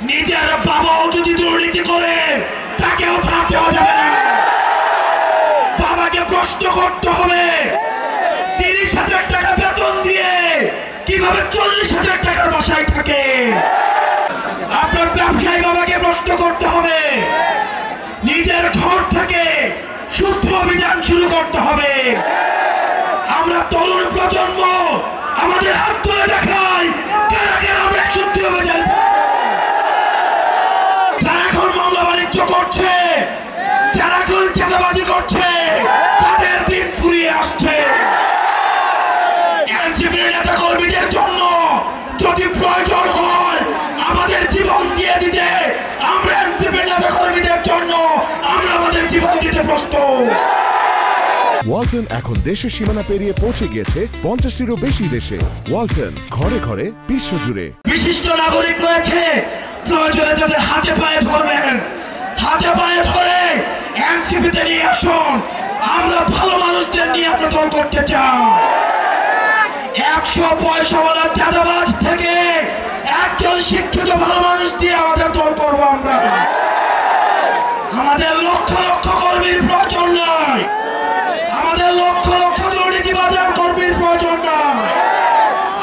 নিজের বাবাও যদি দুর্নীতি করে তাকেও থামতে যাবে না। বাবাকে প্রশ্ন করতে হবে 30,000 টাকা বেতন দিয়ে কিভাবে 40,000 টাকার বাসায় থাকে। আপনার ব্যবসায়ী বাবাকে প্রশ্ন করতে হবে, নিজের ঘর থেকে শুদ্ধ অভিযান শুরু করতে হবে। আমরা তরুণ প্রজন্ম আমাদের হাত তুলে দেখাই কারা কারা আমরা শুদ্ধ অভিযান। যারা এখন মামলা বাণিজ্য করছে, যারা এখন চাঁদাবাজি করছে, তাদের দিন ফুরিয়ে আসছে। এনসিপির নেতা কর্মীদের জন্য যদি প্রয়োজন হয় আমাদের জীবন দিয়ে দিতে, আমরা এনসিপির নেতা কর্মীদের জন্য আমরা আমাদের জীবন দিতে প্রস্তুত। ওয়ালটন এখন দেশের সীমানা পেরিয়ে পৌঁছে গিয়েছে 50টিরও বেশি দেশে। ওয়ালটন, ঘরে ঘরে বিশ্বজুড়ে। বিশিষ্ট নাগরিক রয়েছে, প্রয়োজনে তাদের হাতে পায়ে ধরবেন, হাতে পায়ে ধরে এনসিপিতে নিয়ে আসুন। আমরা ভালো মানুষদের নিয়ে আমরা দল করতে চাই। 100 পয়সাওয়ালা চাঁদাবাজ থেকে একজন শিক্ষিত ভালো মানুষ দিয়ে আমাদের দল করবো আমরা। আমাদের লক্ষ লক্ষ কর্মীর প্রয়োজন নয়, আমাদের লক্ষ লক্ষ দুর্নীতিবাজার কর্মীর প্রয়োজন নয়।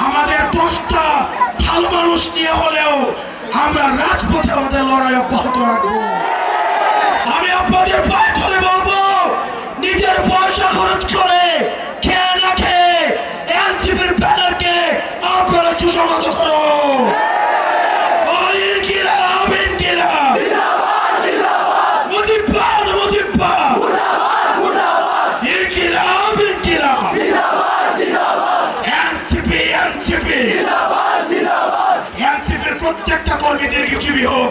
আমাদের 10টা ভালো মানুষ নিয়ে হলেও আমরা রাজপথে আমাদের লড়াই অব্যাহত রাখবো। আমি আপনাদের পায়ে ধরে বলবো, নিজের পয়সা খরচ করে খেয়ে না খেয়ে এনসিপির ব্যানারকে আপনারা সুসংহত করুন। প্রত্যেকটা কর্মীদের কিছু হোক।